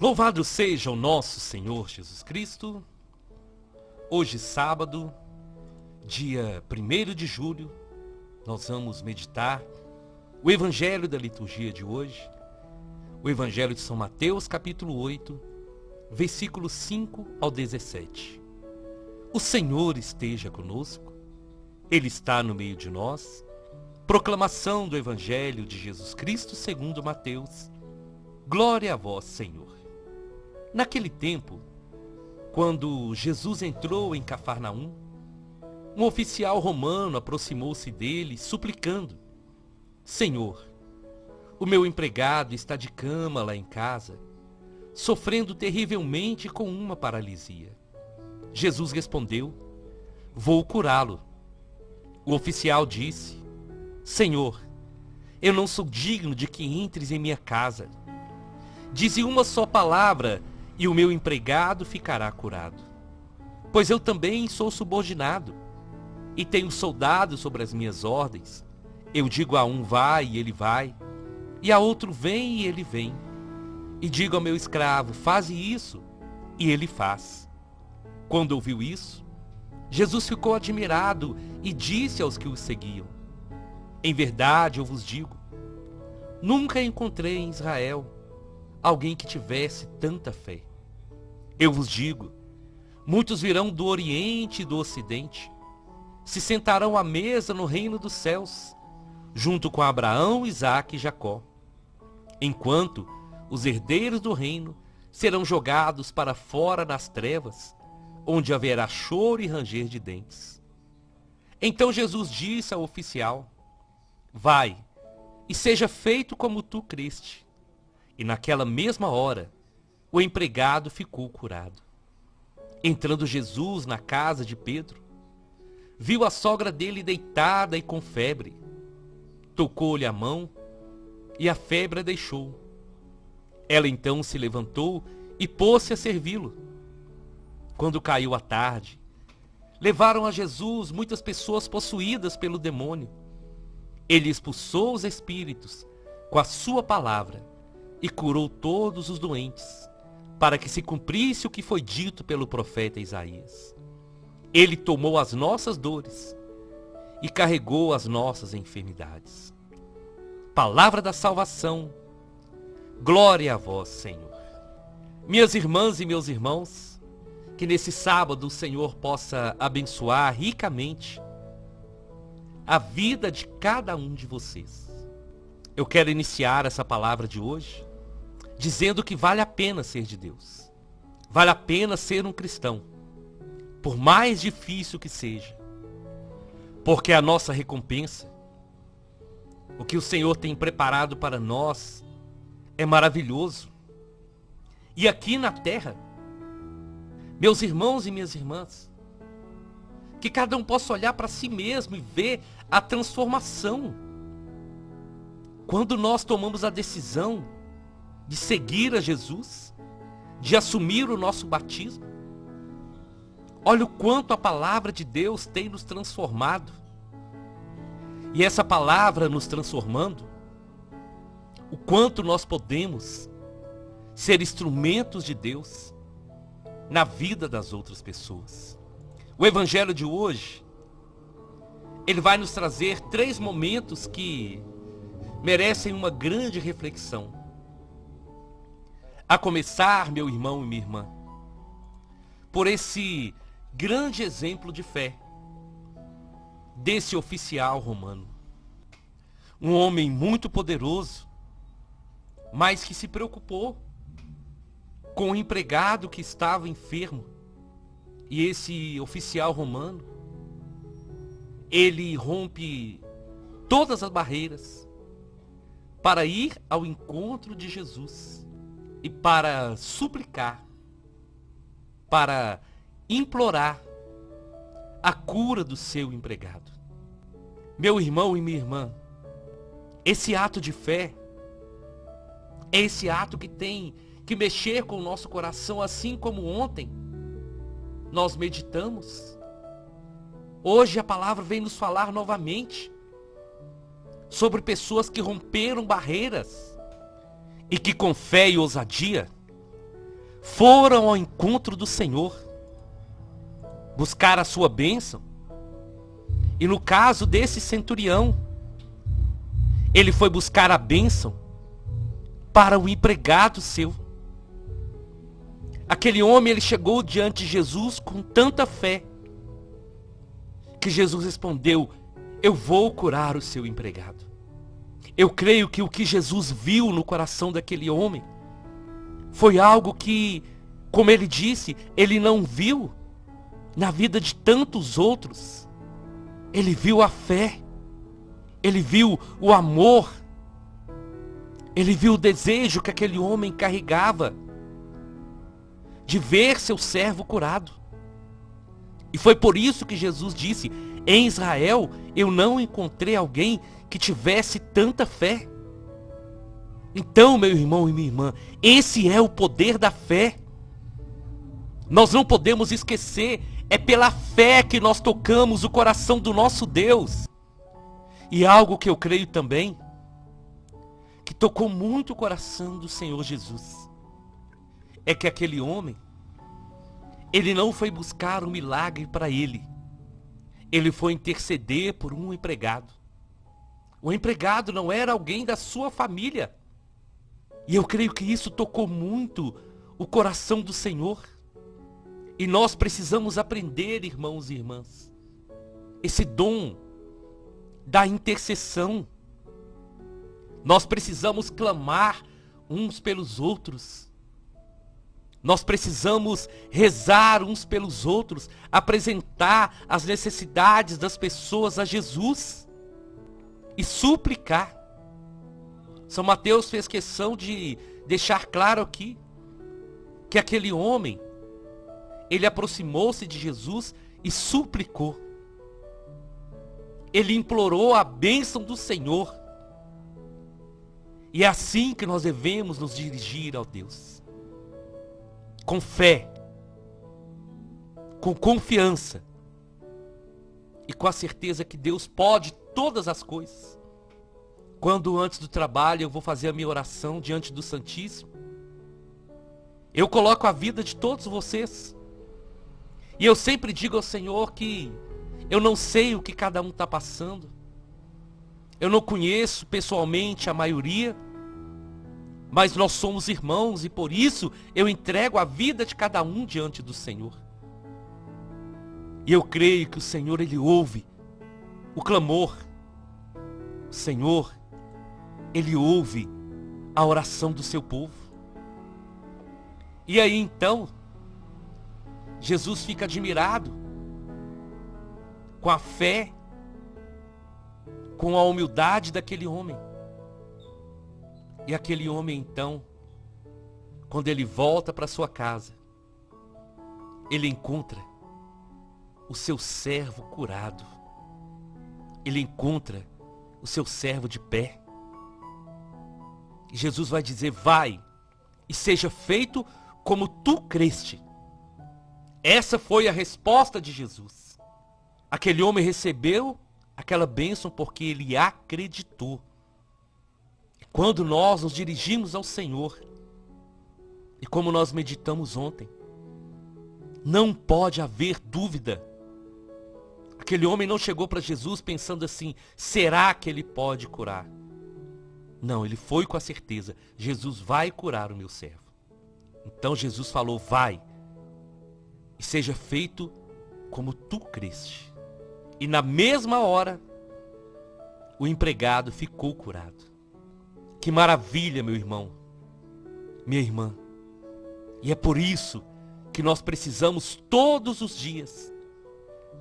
Louvado seja o nosso Senhor Jesus Cristo. Hoje, sábado, dia 1º de julho, nós vamos meditar o Evangelho da liturgia de hoje, o Evangelho de São Mateus, capítulo 8, versículos 5 ao 17. O Senhor esteja conosco, Ele está no meio de nós. Proclamação do Evangelho de Jesus Cristo segundo Mateus. Glória a vós, Senhor. Naquele tempo, quando Jesus entrou em Cafarnaum, um oficial romano aproximou-se dele, suplicando: Senhor, o meu empregado está de cama lá em casa, sofrendo terrivelmente com uma paralisia. Jesus respondeu: Vou curá-lo. O oficial disse: Senhor, eu não sou digno de que entres em minha casa. Dize uma só palavra e o meu empregado ficará curado. Pois eu também sou subordinado e tenho soldados sobre as minhas ordens. Eu digo a um vai e ele vai, e a outro vem e ele vem. E digo ao meu escravo, faze isso, e ele faz. Quando ouviu isso, Jesus ficou admirado e disse aos que o seguiam: Em verdade eu vos digo, nunca encontrei em Israel alguém que tivesse tanta fé. Eu vos digo, muitos virão do Oriente e do Ocidente, se sentarão à mesa no reino dos céus, junto com Abraão, Isaque e Jacó, enquanto os herdeiros do reino serão jogados para fora nas trevas, onde haverá choro e ranger de dentes. Então Jesus disse ao oficial: Vai, e seja feito como tu creste. E naquela mesma hora, o empregado ficou curado. Entrando Jesus na casa de Pedro, viu a sogra dele deitada e com febre. Tocou-lhe a mão e a febre a deixou. Ela então se levantou e pôs-se a servi-lo. Quando caiu a tarde, levaram a Jesus muitas pessoas possuídas pelo demônio. Ele expulsou os espíritos com a sua palavra e curou todos os doentes, para que se cumprisse o que foi dito pelo profeta Isaías. Ele tomou as nossas dores e carregou as nossas enfermidades. Palavra da salvação. Glória a vós, Senhor. Minhas irmãs e meus irmãos, que nesse sábado o Senhor possa abençoar ricamente a vida de cada um de vocês. Eu quero iniciar essa palavra de hoje dizendo que vale a pena ser de Deus. Vale a pena ser um cristão, por mais difícil que seja. Porque a nossa recompensa, o que o Senhor tem preparado para nós, é maravilhoso. E aqui na terra, meus irmãos e minhas irmãs, que cada um possa olhar para si mesmo e ver a transformação. Quando nós tomamos a decisão de seguir a Jesus, de assumir o nosso batismo, olha o quanto a palavra de Deus tem nos transformado. E essa palavra nos transformando, o quanto nós podemos ser instrumentos de Deus na vida das outras pessoas. O Evangelho de hoje, ele vai nos trazer 3 momentos que merecem uma grande reflexão. A começar, meu irmão e minha irmã, por esse grande exemplo de fé desse oficial romano. Um homem muito poderoso, mas que se preocupou com o empregado que estava enfermo. E esse oficial romano, ele rompe todas as barreiras para ir ao encontro de Jesus e para suplicar, para implorar a cura do seu empregado. Meu irmão e minha irmã, esse ato de fé é esse ato que tem que mexer com o nosso coração, assim como ontem nós meditamos. Hoje a palavra vem nos falar novamente sobre pessoas que romperam barreiras e que com fé e ousadia foram ao encontro do Senhor, buscar a sua bênção. E no caso desse centurião, ele foi buscar a bênção para o empregado seu. Aquele homem, ele chegou diante de Jesus com tanta fé, que Jesus respondeu: eu vou curar o seu empregado. Eu creio que o que Jesus viu no coração daquele homem foi algo que, como ele disse, ele não viu na vida de tantos outros. Ele viu a fé, ele viu o amor, ele viu o desejo que aquele homem carregava de ver seu servo curado. E foi por isso que Jesus disse: em Israel eu não encontrei alguém que tivesse tanta fé. Então, meu irmão e minha irmã, esse é o poder da fé. Nós não podemos esquecer, é pela fé que nós tocamos o coração do nosso Deus. E algo que eu creio também, que tocou muito o coração do Senhor Jesus, é que aquele homem, ele não foi buscar um milagre para ele. Ele foi interceder por um empregado. O empregado não era alguém da sua família. E eu creio que isso tocou muito o coração do Senhor. E nós precisamos aprender, irmãos e irmãs, esse dom da intercessão. Nós precisamos clamar uns pelos outros. Nós precisamos rezar uns pelos outros, apresentar as necessidades das pessoas a Jesus e suplicar. São Mateus fez questão de deixar claro aqui que aquele homem, ele aproximou-se de Jesus e suplicou. Ele implorou a bênção do Senhor. E é assim que nós devemos nos dirigir ao Deus. Com fé, com confiança e com a certeza que Deus pode todas as coisas. Quando antes do trabalho eu vou fazer a minha oração diante do Santíssimo, eu coloco a vida de todos vocês. E eu sempre digo ao Senhor que eu não sei o que cada um está passando. Eu não conheço pessoalmente a maioria, mas nós somos irmãos e por isso eu entrego a vida de cada um diante do Senhor. E eu creio que o Senhor, Ele ouve o clamor. O Senhor, Ele ouve a oração do seu povo. E aí então, Jesus fica admirado com a fé, com a humildade daquele homem. E aquele homem então, quando ele volta para sua casa, ele encontra o seu servo curado. Ele encontra o seu servo de pé. E Jesus vai dizer: vai e seja feito como tu creste. Essa foi a resposta de Jesus. Aquele homem recebeu aquela bênção porque ele acreditou. Quando nós nos dirigimos ao Senhor, e como nós meditamos ontem, não pode haver dúvida. Aquele homem não chegou para Jesus pensando assim: será que ele pode curar? Não, ele foi com a certeza: Jesus vai curar o meu servo. Então Jesus falou: vai e seja feito como tu creste. E na mesma hora, o empregado ficou curado. Que maravilha, meu irmão, minha irmã. E é por isso que nós precisamos todos os dias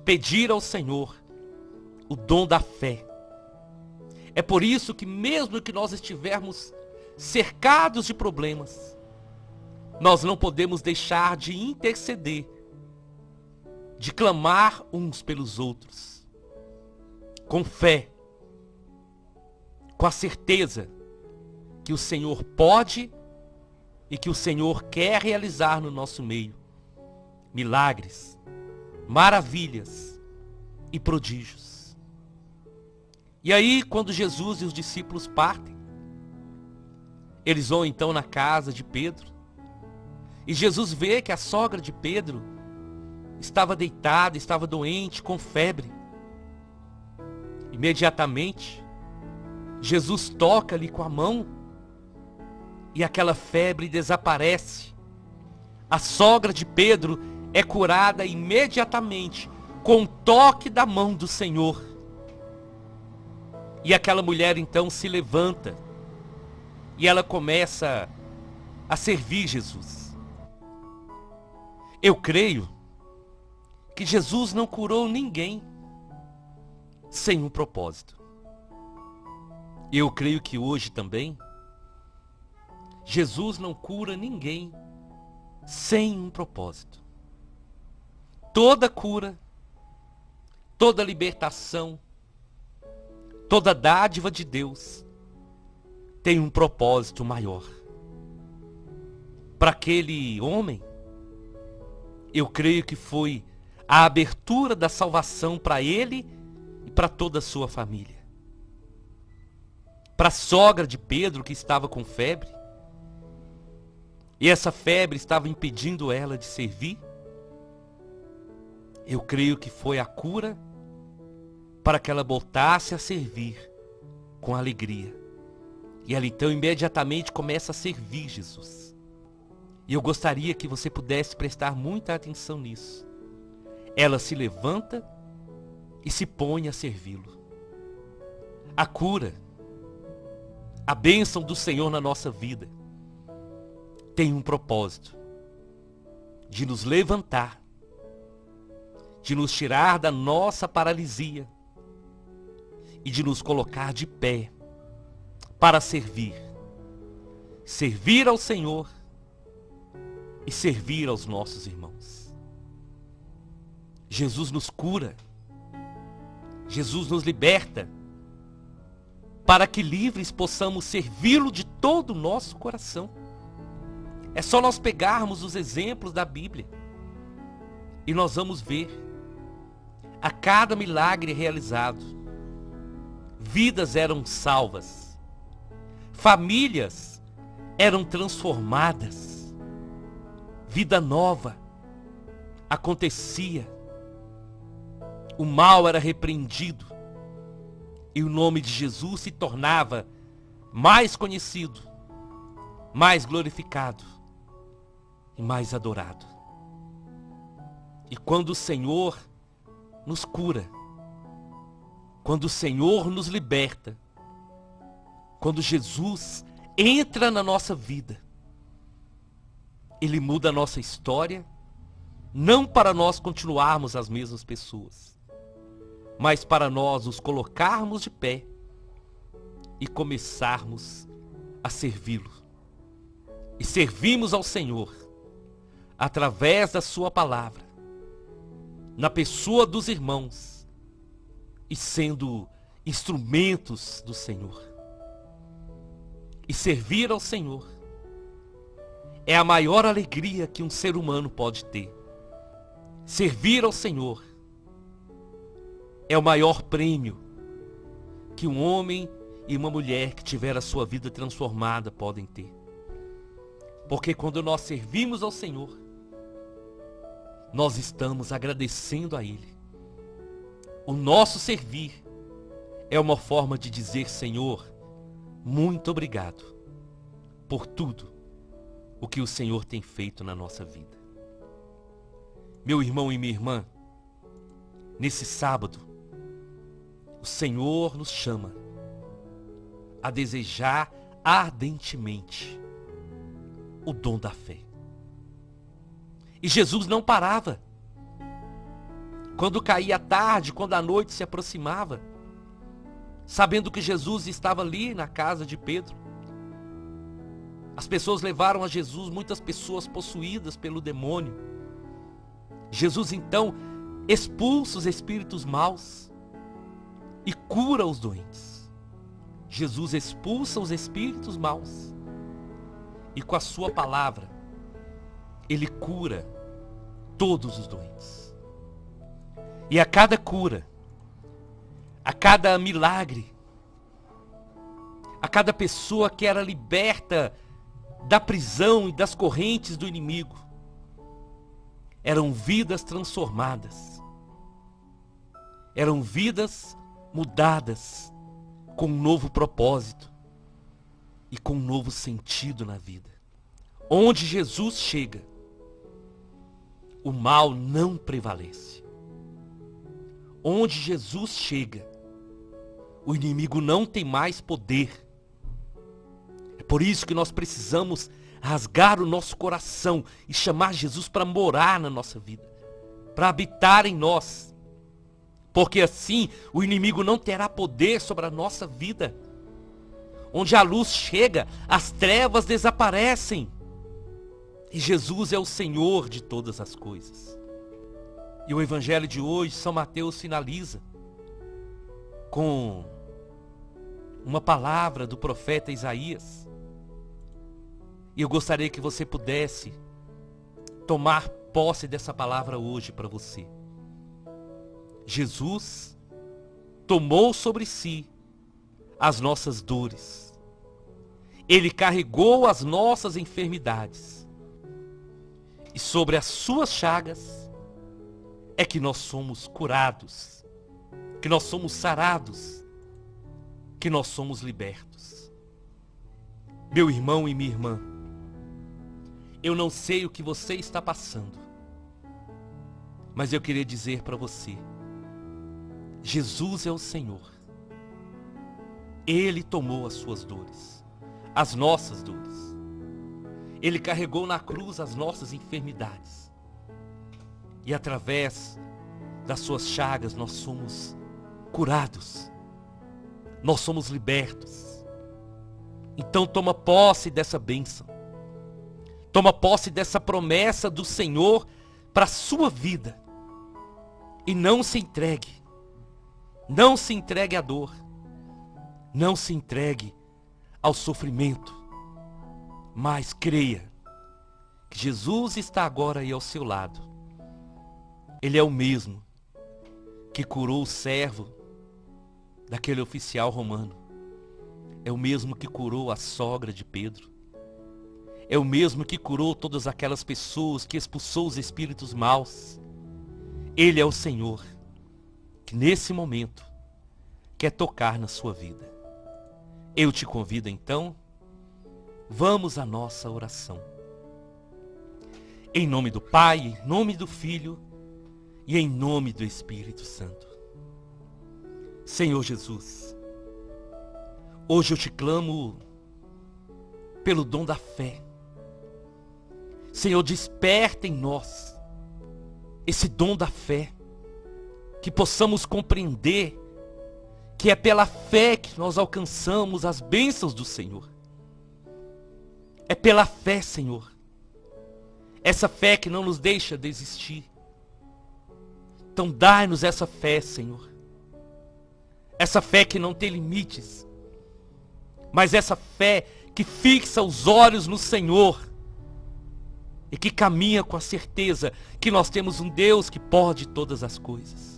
pedir ao Senhor o dom da fé. É por isso que mesmo que nós estivermos cercados de problemas, nós não podemos deixar de interceder, de clamar uns pelos outros, com fé, com a certeza que o Senhor pode e que o Senhor quer realizar no nosso meio milagres, maravilhas e prodígios. E aí, quando Jesus e os discípulos partem, eles vão então na casa de Pedro. E Jesus vê que a sogra de Pedro estava deitada, estava doente, com febre. Imediatamente, Jesus toca-lhe com a mão e aquela febre desaparece. A sogra de Pedro é curada imediatamente com o toque da mão do Senhor. E aquela mulher então se levanta e ela começa a servir Jesus. Eu creio que Jesus não curou ninguém sem um propósito. Eu creio que hoje também Jesus não cura ninguém sem um propósito. Toda cura, toda libertação, toda dádiva de Deus tem um propósito maior. Para aquele homem, eu creio que foi a abertura da salvação para ele e para toda a sua família. Para a sogra de Pedro, que estava com febre, e essa febre estava impedindo ela de servir, eu creio que foi a cura para que ela voltasse a servir com alegria. E ela então imediatamente começa a servir Jesus. E eu gostaria que você pudesse prestar muita atenção nisso. Ela se levanta e se põe a servi-lo. A cura, a bênção do Senhor na nossa vida, tem um propósito de nos levantar, de nos tirar da nossa paralisia e de nos colocar de pé para servir. Servir ao Senhor e servir aos nossos irmãos. Jesus nos cura. Jesus nos liberta para que livres possamos servi-lo de todo o nosso coração. É só nós pegarmos os exemplos da Bíblia e nós vamos ver a cada milagre realizado, vidas eram salvas, famílias eram transformadas, vida nova acontecia, o mal era repreendido e o nome de Jesus se tornava mais conhecido, mais glorificado e mais adorado. E quando o Senhor nos cura, quando o Senhor nos liberta, quando Jesus entra na nossa vida, Ele muda a nossa história, não para nós continuarmos as mesmas pessoas, mas para nós nos colocarmos de pé e começarmos a servi-lo. E servimos ao Senhor através da sua palavra, na pessoa dos irmãos e sendo instrumentos do Senhor. E servir ao Senhor é a maior alegria que um ser humano pode ter. Servir ao Senhor é o maior prêmio que um homem e uma mulher que tiver a sua vida transformada podem ter. Porque quando nós servimos ao Senhor, nós estamos agradecendo a Ele. O nosso servir é uma forma de dizer: Senhor, muito obrigado por tudo o que o Senhor tem feito na nossa vida. Meu irmão e minha irmã, nesse sábado, o Senhor nos chama a desejar ardentemente o dom da fé. E Jesus não parava. Quando caía a tarde, quando a noite se aproximava, sabendo que Jesus estava ali na casa de Pedro, as pessoas levaram a Jesus muitas pessoas possuídas pelo demônio. Jesus então expulsa os espíritos maus e cura os doentes. Jesus expulsa os espíritos maus e com a sua palavra Ele cura todos os doentes. E a cada cura, a cada milagre, a cada pessoa que era liberta da prisão e das correntes do inimigo. Eram vidas transformadas. Eram vidas mudadas com um novo propósito e com um novo sentido na vida. Onde Jesus chega, o mal não prevalece. Onde Jesus chega, o inimigo não tem mais poder. É por isso que nós precisamos rasgar o nosso coração e chamar Jesus para morar na nossa vida, para habitar em nós. Porque assim o inimigo não terá poder sobre a nossa vida. Onde a luz chega, as trevas desaparecem. E Jesus é o Senhor de todas as coisas. E o evangelho de hoje, São Mateus finaliza com uma palavra do profeta Isaías. E eu gostaria que você pudesse tomar posse dessa palavra hoje para você. Jesus tomou sobre si as nossas dores. Ele carregou as nossas enfermidades. E sobre as suas chagas é que nós somos curados, que nós somos sarados, que nós somos libertos. Meu irmão e minha irmã, eu não sei o que você está passando, mas eu queria dizer para você, Jesus é o Senhor. Ele tomou as suas dores, as nossas dores. Ele carregou na cruz as nossas enfermidades. E através das suas chagas nós somos curados. Nós somos libertos. Então toma posse dessa bênção. Toma posse dessa promessa do Senhor para a sua vida. E não se entregue. Não se entregue à dor. Não se entregue ao sofrimento. Mas creia que Jesus está agora aí ao seu lado. Ele é o mesmo que curou o servo daquele oficial romano. É o mesmo que curou a sogra de Pedro. É o mesmo que curou todas aquelas pessoas, que expulsou os espíritos maus. Ele é o Senhor que nesse momento quer tocar na sua vida. Eu te convido então, vamos à nossa oração. Em nome do Pai, em nome do Filho e em nome do Espírito Santo. Senhor Jesus, hoje eu te clamo pelo dom da fé. Senhor, desperta em nós esse dom da fé, que possamos compreender que é pela fé que nós alcançamos as bênçãos do Senhor. É pela fé, Senhor. Essa fé que não nos deixa desistir. Então dai-nos essa fé, Senhor. Essa fé que não tem limites. Mas essa fé que fixa os olhos no Senhor. E que caminha com a certeza que nós temos um Deus que pode todas as coisas.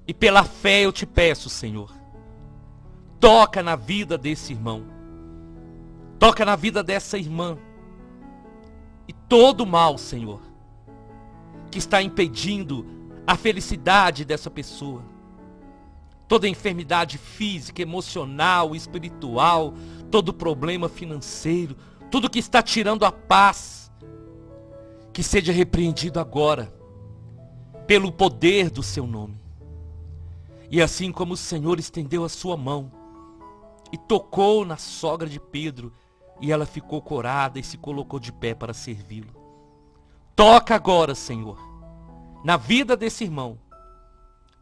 E pela fé eu te peço, Senhor, toca na vida desse irmão. Toca na vida dessa irmã. E todo mal, Senhor, que está impedindo a felicidade dessa pessoa. Toda enfermidade física, emocional, espiritual, todo problema financeiro, tudo que está tirando a paz, que seja repreendido agora, pelo poder do seu nome. E assim como o Senhor estendeu a sua mão e tocou na sogra de Pedro, e ela ficou curada e se colocou de pé para servi-lo. Toca agora, Senhor, na vida desse irmão,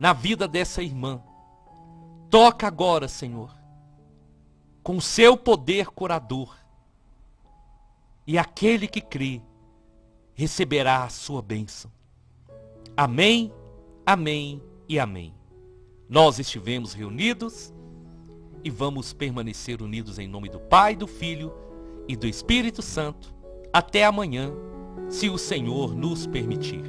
na vida dessa irmã. Toca agora, Senhor, com o seu poder curador. E aquele que crê receberá a sua bênção. Amém, amém e amém. Nós estivemos reunidos e vamos permanecer unidos em nome do Pai, do Filho e do Espírito Santo até amanhã, se o Senhor nos permitir.